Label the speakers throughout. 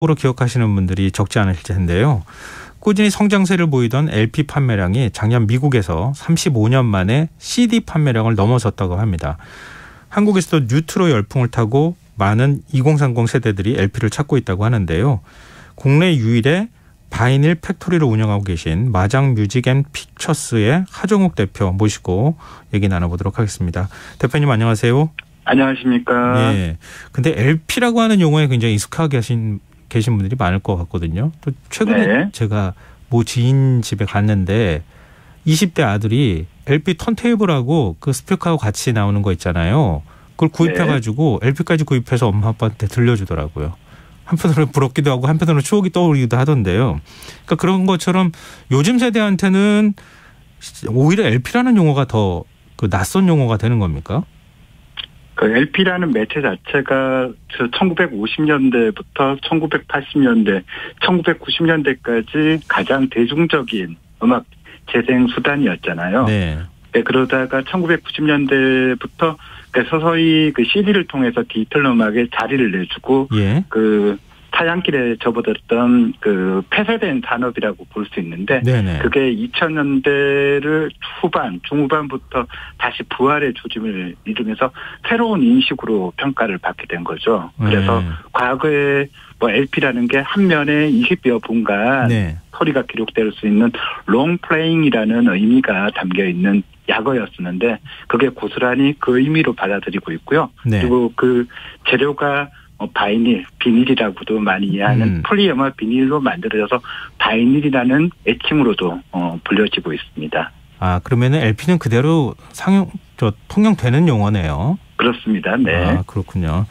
Speaker 1: 으로 기억하시는 분들이 적지 않으실 텐데요. 꾸준히 성장세를 보이던 LP 판매량이 작년 미국에서 35년 만에 CD 판매량을 넘어섰다고 합니다. 한국에서도 뉴트로 열풍을 타고 많은 2030 세대들이 LP를 찾고 있다고 하는데요. 국내 유일의 바이닐 팩토리를 운영하고 계신 마장 뮤직 앤 픽처스의 하정욱 대표 모시고 얘기 나눠보도록 하겠습니다. 대표님 안녕하세요.
Speaker 2: 안녕하십니까.
Speaker 1: 예. 근데 LP라고 하는 용어에 굉장히 익숙하게 계신 분들이 많을 것 같거든요. 또 최근에
Speaker 2: 네.
Speaker 1: 제가 모 지인 집에 갔는데 20대 아들이 LP 턴테이블하고 그 스피커하고 같이 나오는 거 있잖아요. 그걸 구입해가지고 LP까지 구입해서 엄마 아빠한테 들려주더라고요. 한편으로 부럽기도 하고 한편으로 추억이 떠오르기도 하던데요. 그러니까 그런 것처럼 요즘 세대한테는 오히려 LP라는 용어가 더 그 낯선 용어가 되는 겁니까?
Speaker 2: 그 LP라는 매체 자체가 1950년대부터 1980년대, 1990년대까지 가장 대중적인 음악 재생 수단이었잖아요.
Speaker 1: 네.
Speaker 2: 네, 그러다가 1990년대부터 서서히 그 CD를 통해서 디지털 음악에 자리를 내주고
Speaker 1: 예.
Speaker 2: 그 타향길에 접어들었던 그 폐쇄된 산업이라고 볼 수 있는데
Speaker 1: 네네.
Speaker 2: 그게 2000년대를 중후반부터 다시 부활의 조짐을 이루면서 새로운 인식으로 평가를 받게 된 거죠. 그래서 과거에 뭐 LP라는 게 한 면에 20여 분간
Speaker 1: 네.
Speaker 2: 소리가 기록될 수 있는 롱플레잉이라는 의미가 담겨 있는 약어였었는데 그게 고스란히 그 의미로 받아들이고 있고요.
Speaker 1: 네.
Speaker 2: 그리고 그 재료가 바이닐, 비닐이라고도 많이 이해하는 폴리에머 비닐로 만들어져서 바이닐이라는 애칭으로도 불려지고 있습니다.
Speaker 1: 아, 그러면은 LP는 그대로 통용되는 용어네요.
Speaker 2: 그렇습니다. 네.
Speaker 1: 아, 그렇군요.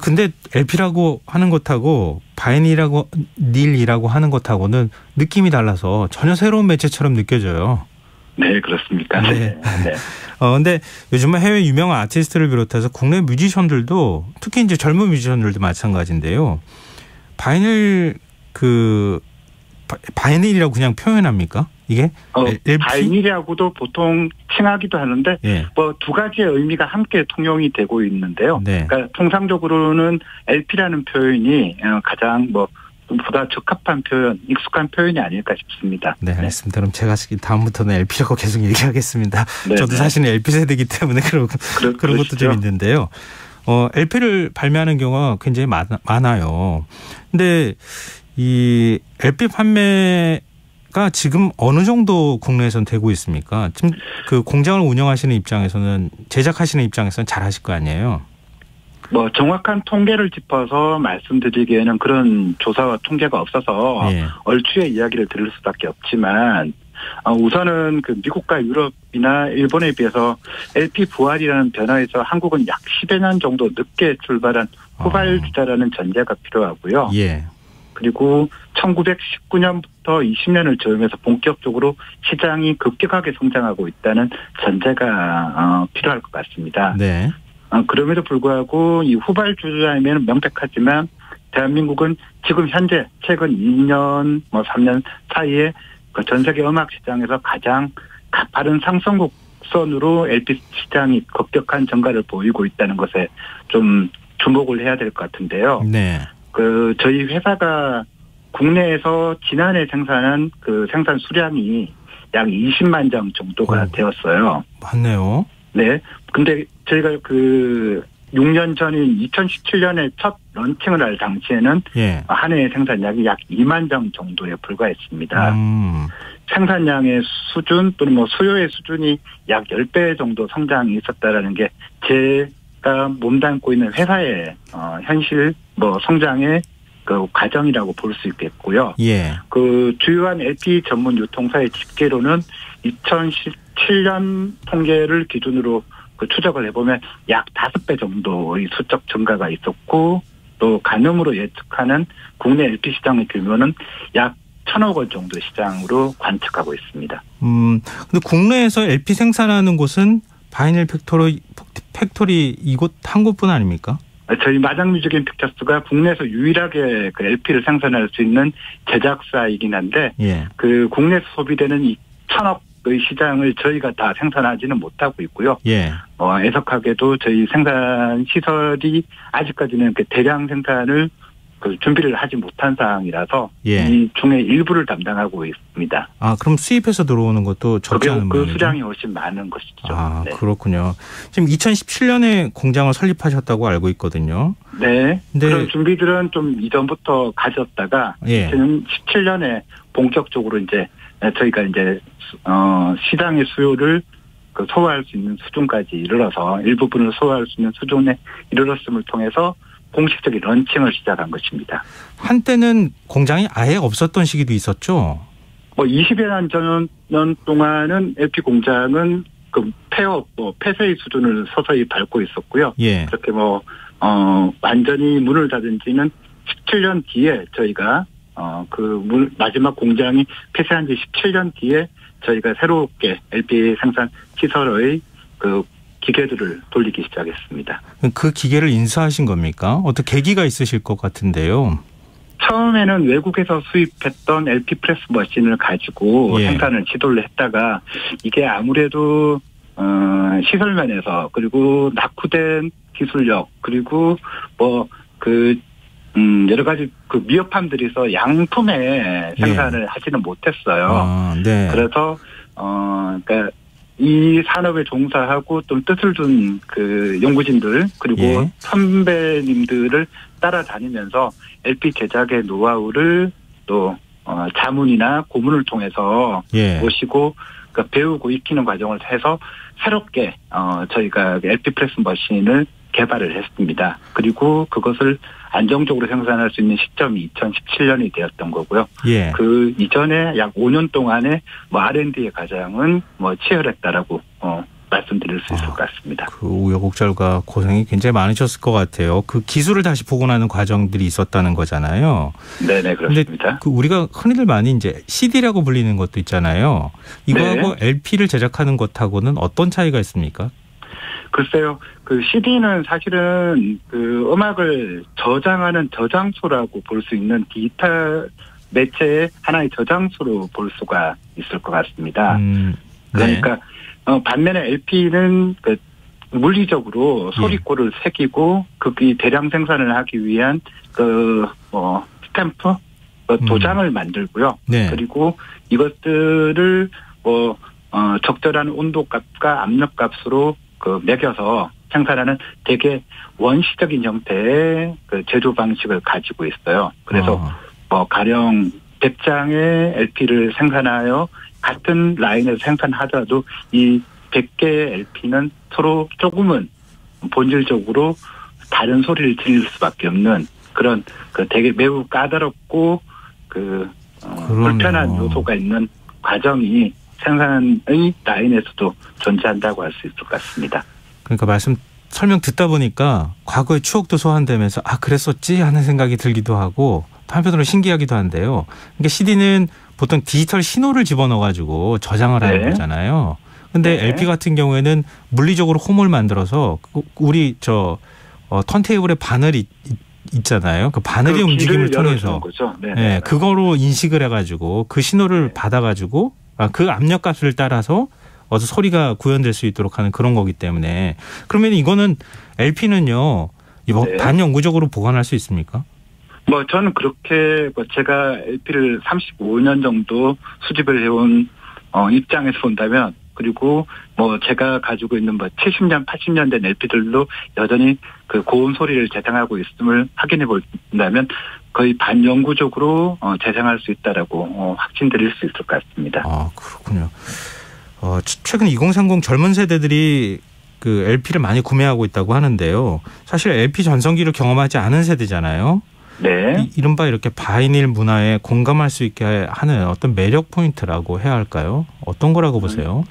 Speaker 1: 근데 LP라고 하는 것하고 바이닐이라고 하는 것하고는 느낌이 달라서 전혀 새로운 매체처럼 느껴져요.
Speaker 2: 네, 그렇습니까?
Speaker 1: 네.
Speaker 2: 네.
Speaker 1: 근데 요즘은 해외 유명한 아티스트를 비롯해서 국내 뮤지션들도 특히 이제 젊은 뮤지션들도 마찬가지인데요. 바이닐이라고 그냥 표현합니까? 이게? LP?
Speaker 2: 바이닐이라고도 보통 칭하기도 하는데
Speaker 1: 예.
Speaker 2: 뭐 두 가지의 의미가 함께 통용이 되고 있는데요.
Speaker 1: 네.
Speaker 2: 그러니까 통상적으로는 LP라는 표현이 가장 보다 적합한 표현, 익숙한 표현이 아닐까 싶습니다.
Speaker 1: 네, 알겠습니다. 그럼 제가 다음부터는 LP라고 계속 얘기하겠습니다.
Speaker 2: 네,
Speaker 1: 저도 사실은 LP 세대이기 때문에 그런 것도 좀 있는데요. LP를 발매하는 경우가 굉장히 많아요. 근데 이 LP 판매가 지금 어느 정도 국내에서는 되고 있습니까? 지금 그 공장을 운영하시는 입장에서는 제작하시는 입장에서는 잘 하실 거 아니에요?
Speaker 2: 정확한 통계를 짚어서 말씀드리기에는 그런 조사와 통계가 없어서
Speaker 1: 예.
Speaker 2: 얼추의 이야기를 들을 수밖에 없지만 우선은 그 미국과 유럽이나 일본에 비해서 LP 부활이라는 변화에서 한국은 약 10여 년 정도 늦게 출발한 후발주자라는 전제가 필요하고요.
Speaker 1: 예.
Speaker 2: 그리고 1919년부터 20년을 저으면서 본격적으로 시장이 급격하게 성장하고 있다는 전제가 필요할 것 같습니다.
Speaker 1: 네.
Speaker 2: 그럼에도 불구하고 이 후발주자이면 명백하지만 대한민국은 지금 현재 최근 2년, 3년 사이에 그 전 세계 음악 시장에서 가장 가파른 상승곡선으로 LP 시장이 급격한 증가를 보이고 있다는 것에 좀 주목을 해야 될 것 같은데요.
Speaker 1: 네.
Speaker 2: 저희 회사가 국내에서 지난해 생산한 그 생산 수량이 약 20만 장 정도가 되었어요.
Speaker 1: 맞네요.
Speaker 2: 네. 근데 저희가 6년 전인 2017년에 첫 런칭을 할 당시에는
Speaker 1: 예.
Speaker 2: 한 해의 생산량이 약 2만 장 정도에 불과했습니다. 생산량의 수준 또는 수요의 수준이 약 10배 정도 성장이 있었다라는 게 제가 몸담고 있는 회사의 현실 성장의 그 과정이라고 볼 수 있겠고요.
Speaker 1: 예.
Speaker 2: 그 주요한 LP 전문 유통사의 집계로는 2017년 통계를 기준으로 그 추적을 해보면 약 5배 정도의 수적 증가가 있었고 또 가늠으로 예측하는 국내 LP 시장의 규모는 약 1,000억 원 정도 시장으로 관측하고 있습니다.
Speaker 1: 근데 국내에서 LP 생산하는 곳은 바이닐 팩토리 이곳 한 곳뿐 아닙니까?
Speaker 2: 저희 마장 뮤직 앤 픽처스가 국내에서 유일하게 그 LP를 생산할 수 있는 제작사이긴 한데
Speaker 1: 예.
Speaker 2: 그 국내에서 소비되는 이 1,000억의 시장을 저희가 다 생산하지는 못하고 있고요.
Speaker 1: 예.
Speaker 2: 애석하게도 저희 생산 시설이 아직까지는 그 대량 생산을 그 준비를 하지 못한 상황이라서
Speaker 1: 예.
Speaker 2: 이 중에 일부를 담당하고 있습니다.
Speaker 1: 아, 그럼 수입해서 들어오는 것도 적지 않은
Speaker 2: 그
Speaker 1: 모양이죠?
Speaker 2: 수량이 훨씬 많은 것이죠.
Speaker 1: 아,
Speaker 2: 네.
Speaker 1: 그렇군요. 지금 2017년에 공장을 설립하셨다고 알고 있거든요.
Speaker 2: 네.
Speaker 1: 근데
Speaker 2: 그런 준비들은 좀 이전부터 가졌다가
Speaker 1: 예.
Speaker 2: 2017년에 본격적으로 이제 저희가 이제 시장의 수요를 그 소화할 수 있는 수준까지 이르러서 일부분을 소화할 수 있는 수준에 이르렀음을 통해서 공식적인 런칭을 시작한 것입니다.
Speaker 1: 한때는 공장이 아예 없었던 시기도 있었죠.
Speaker 2: 20여 년 동안은 LP 공장은 그 폐업, 폐쇄의 수준을 서서히 밟고 있었고요.
Speaker 1: 예.
Speaker 2: 그렇게 완전히 문을 닫은 지는 17년 뒤에 저희가 마지막 공장이 폐쇄한 지 17년 뒤에 저희가 새롭게 LP 생산 시설의 그 기계들을 돌리기 시작했습니다.
Speaker 1: 그 기계를 인수하신 겁니까? 어떤 계기가 있으실 것 같은데요.
Speaker 2: 처음에는 외국에서 수입했던 LP 프레스 머신을 가지고
Speaker 1: 예.
Speaker 2: 생산을 시도를 했다가 이게 아무래도 시설면에서 그리고 낙후된 기술력 그리고 여러 가지 그 미흡함들이 양품의 생산을 하지는 못했어요.
Speaker 1: 아, 네.
Speaker 2: 그래서 그러니까 이 산업에 종사하고 좀 뜻을 둔 그 연구진들 그리고
Speaker 1: 예.
Speaker 2: 선배님들을 따라다니면서 LP 제작의 노하우를 또 자문이나 고문을 통해서
Speaker 1: 예.
Speaker 2: 모시고 그러니까 배우고 익히는 과정을 해서 새롭게 저희가 LP 프레스 머신을 개발을 했습니다. 그리고 그것을 안정적으로 생산할 수 있는 시점이 2017년이 되었던 거고요.
Speaker 1: 예.
Speaker 2: 그 이전에 약 5년 동안의 R&D의 과정은 치열했다라고 말씀드릴 수 있을 것 같습니다.
Speaker 1: 그 우여곡절과 고생이 굉장히 많으셨을 것 같아요. 그 기술을 다시 복원하는 과정들이 있었다는 거잖아요.
Speaker 2: 네네, 그렇습니다.
Speaker 1: 근데 그 우리가 흔히들 많이 이제 CD라고 불리는 것도 있잖아요. 이거하고
Speaker 2: 네.
Speaker 1: LP를 제작하는 것하고는 어떤 차이가 있습니까?
Speaker 2: 글쎄요, 그 CD는 사실은 그 음악을 저장하는 저장소라고 볼 수 있는 디지털 매체의 하나의 저장소로 볼 수가 있을 것 같습니다.
Speaker 1: 네.
Speaker 2: 그러니까 반면에 LP는 그 물리적으로 소리꼴을 새기고 그 대량 생산을 하기 위한 스탬프 도장을 만들고요.
Speaker 1: 네.
Speaker 2: 그리고 이것들을 적절한 온도값과 압력값으로 매겨서 생산하는 되게 원시적인 형태의 그 제조 방식을 가지고 있어요. 그래서 가령 100장의 LP를 생산하여 같은 라인에서 생산하더라도 이 100개의 LP는 서로 조금은 본질적으로 다른 소리를 들릴 수밖에 없는 그런 되게 매우 까다롭고 불편한 요소가 있는 과정이 생산의 라인에서도 존재한다고 할 수 있을 것 같습니다.
Speaker 1: 그러니까 설명 듣다 보니까 과거의 추억도 소환되면서 그랬었지 하는 생각이 들기도 하고 한편으로 신기하기도 한데요. 그러니까 CD는 보통 디지털 신호를 집어넣어가지고 저장을 하는 거잖아요. 근데
Speaker 2: 네.
Speaker 1: LP 같은 경우에는 물리적으로 홈을 만들어서 우리 턴테이블에 바늘이 있잖아요. 그 바늘의 움직임을 통해서 네, 그거로 인식을 해가지고 그 신호를 받아가지고 그 압력값을 따라서 어서 소리가 구현될 수 있도록 하는 그런 거기 때문에 그러면 이거는 LP는요 반영구적으로 보관할 수 있습니까?
Speaker 2: 저는 그렇게 제가 LP를 35년 정도 수집을 해온 입장에서 본다면 그리고 제가 가지고 있는 70년, 80년 된 LP들도 여전히 그 고운 소리를 재생하고 있음을 확인해 본다면 거의 반영구적으로 재생할 수 있다라고 확신드릴 수 있을 것 같습니다.
Speaker 1: 그렇군요. 최근 2030 젊은 세대들이 그 LP를 많이 구매하고 있다고 하는데요. 사실 LP 전성기를 경험하지 않은 세대잖아요.
Speaker 2: 네.
Speaker 1: 이른바 이렇게 바이닐 문화에 공감할 수 있게 하는 어떤 매력 포인트라고 해야 할까요? 어떤 거라고 보세요?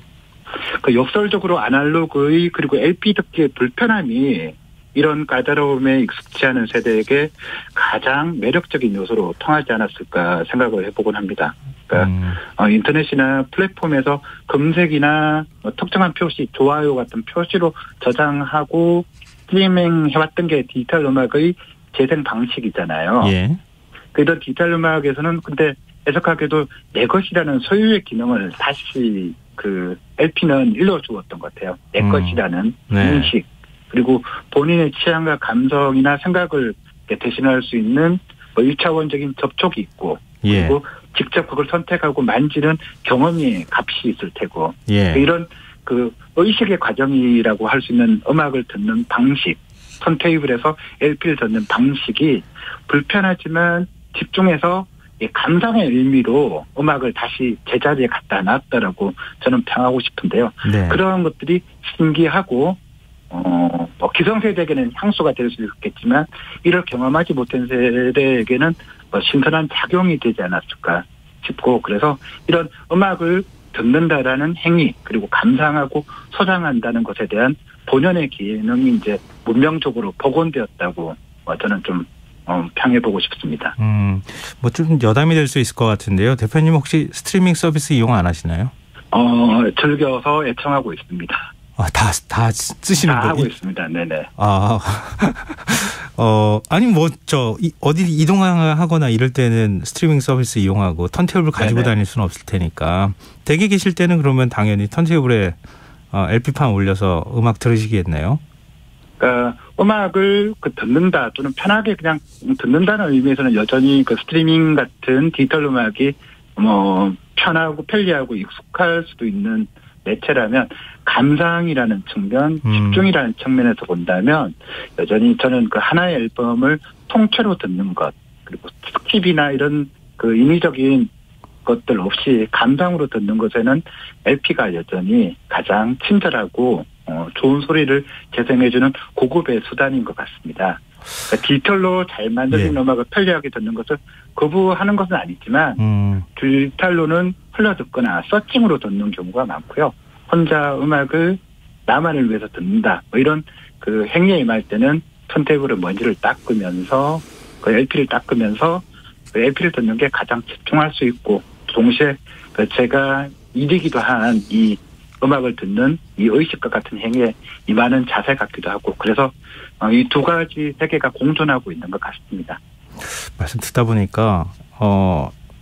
Speaker 2: 역설적으로 아날로그의 그리고 LP 듣기의 불편함이 이런 까다로움에 익숙치 않은 세대에게 가장 매력적인 요소로 통하지 않았을까 생각을 해보곤 합니다. 그러니까 인터넷이나 플랫폼에서 검색이나 특정한 표시, 좋아요 같은 표시로 저장하고 스트리밍 해왔던 게 디지털 음악의 재생 방식이잖아요.
Speaker 1: 예.
Speaker 2: 그래도 디지털 음악에서는 근데 애석하게도 내 것이라는 소유의 기능을 다시 LP는 일러주었던 것 같아요. 내 것이라는 인식. 그리고 본인의 취향과 감성이나 생각을 대신할 수 있는 뭐 1차원적인 접촉이 있고
Speaker 1: 예.
Speaker 2: 그리고 직접 그걸 선택하고 만지는 경험이 값이 있을 테고
Speaker 1: 예.
Speaker 2: 이런 그 의식의 과정이라고 할 수 있는 음악을 듣는 방식, 턴테이블에서 LP를 듣는 방식이 불편하지만 집중해서 감상의 의미로 음악을 다시 제자리에 갖다 놨다라고 저는 평하고 싶은데요.
Speaker 1: 네.
Speaker 2: 그런 것들이 신기하고 뭐 기성세대에게는 향수가 될 수 있겠지만 이를 경험하지 못한 세대에게는 신선한 작용이 되지 않았을까 싶고 그래서 이런 음악을 듣는다라는 행위 그리고 감상하고 소장한다는 것에 대한 본연의 기능이 이제 문명적으로 복원되었다고 저는 좀 평해보고 싶습니다.
Speaker 1: 뭐 좀 여담이 될 수 있을 것 같은데요. 대표님 혹시 스트리밍 서비스 이용 안 하시나요?
Speaker 2: 즐겨서 애청하고 있습니다.
Speaker 1: 다 쓰시는 거예요?
Speaker 2: 다 하고 있습니다. 네네.
Speaker 1: 아니 어디 이동하거나 이럴 때는 스트리밍 서비스 이용하고 턴테이블 가지고 다닐 수는 없을 테니까 댁에 계실 때는 그러면 당연히 턴테이블에 LP판 올려서 음악 들으시겠네요.
Speaker 2: 그러니까 음악을 듣는다 또는 편하게 그냥 듣는다는 의미에서는 여전히 그 스트리밍 같은 디지털 음악이 뭐 편하고 편리하고 익숙할 수도 있는 매체라면 감상이라는 측면, 집중이라는 측면에서 본다면 여전히 저는 그 하나의 앨범을 통째로 듣는 것 그리고 스킵이나 이런 그 인위적인 것들 없이 감상으로 듣는 것에는 LP가 여전히 가장 친절하고 좋은 소리를 재생해주는 고급의 수단인 것 같습니다. 그러니까 디지털로 잘 만들어진 음악을 편리하게 듣는 것을 거부하는 것은 아니지만 디지털로는 흘러듣거나 서칭으로 듣는 경우가 많고요. 혼자 음악을 나만을 위해서 듣는다. 뭐 이런 그 행위에 임할 때는 턴테이블에 먼지를 닦으면서 그 LP를 닦으면서 그 LP를 듣는 게 가장 집중할 수 있고 동시에 제가 일이기도 한 이 음악을 듣는 이 의식과 같은 행위에 임하는 자세 같기도 하고 그래서 이 두 가지 세계가 공존하고 있는 것 같습니다.
Speaker 1: 말씀 듣다 보니까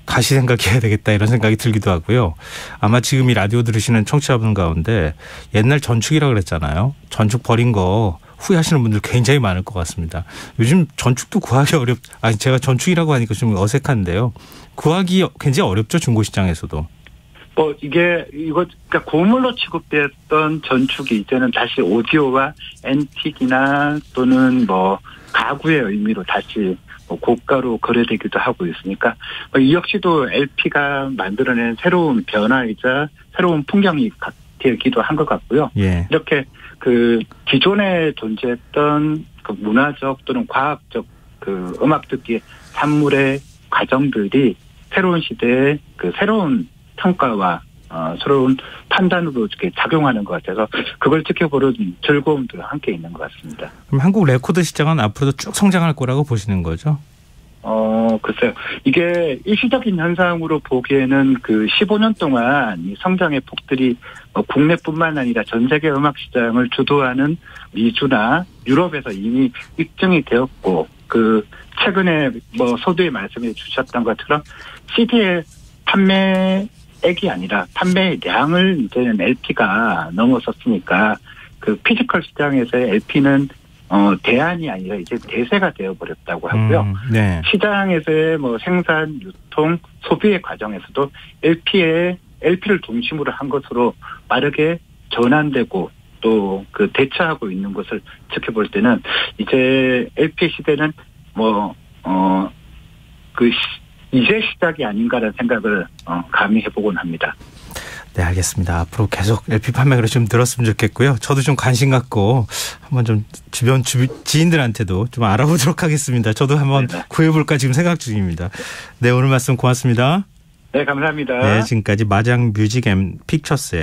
Speaker 1: 다시 생각해야 되겠다 이런 생각이 들기도 하고요. 아마 지금 이 라디오 들으시는 청취자분 가운데 옛날 전축이라고 그랬잖아요. 전축 버린 거 후회하시는 분들 굉장히 많을 것 같습니다. 요즘 전축도 구하기 제가 전축이라고 하니까 좀 어색한데요. 구하기 굉장히 어렵죠, 중고시장에서도.
Speaker 2: 그러니까 고물로 취급됐던 전축이 이제는 다시 오디오와 앤틱이나 또는 뭐 가구의 의미로 다시 고가로 거래되기도 하고 있으니까 이 역시도 LP가 만들어낸 새로운 변화이자 새로운 풍경이 되기도 한 것 같고요.
Speaker 1: 예.
Speaker 2: 이렇게 그 기존에 존재했던 그 문화적 또는 과학적 그 음악 듣기의 산물의 과정들이 새로운 시대의 그 새로운 평가와 새로운 판단으로 이렇게 작용하는 것 같아서 그걸 지켜보는 즐거움도 함께 있는 것 같습니다.
Speaker 1: 그럼 한국 레코드 시장은 앞으로도 쭉 성장할 거라고 보시는 거죠?
Speaker 2: 글쎄요. 이게 일시적인 현상으로 보기에는 그 15년 동안 이 성장의 폭들이 국내뿐만 아니라 전 세계 음악 시장을 주도하는 미주나 유럽에서 이미 입증이 되었고 그 최근에 서두에 말씀해 주셨던 것처럼 CD의 판매액이 아니라 판매의 량을 이제는 LP가 넘어섰으니까 그 피지컬 시장에서의 LP는 대안이 아니라 이제 대세가 되어버렸다고 하고요.
Speaker 1: 네.
Speaker 2: 시장에서의 생산, 유통, 소비의 과정에서도 LP를 중심으로 한 것으로 빠르게 전환되고 또 그 대처하고 있는 것을 지켜볼 때는 이제 LP 시대는 이제 시작이 아닌가라는 생각을 감히 해보곤 합니다.
Speaker 1: 네, 알겠습니다. 앞으로 계속 LP 판매를 좀 늘었으면 좋겠고요. 저도 좀 관심 갖고 한번 좀 주변 지인들한테도 좀 알아보도록 하겠습니다. 저도 한번 구해볼까 지금 생각 중입니다. 네, 오늘 말씀 고맙습니다.
Speaker 2: 네, 감사합니다.
Speaker 1: 네, 지금까지 마장 뮤직 앤 픽처스의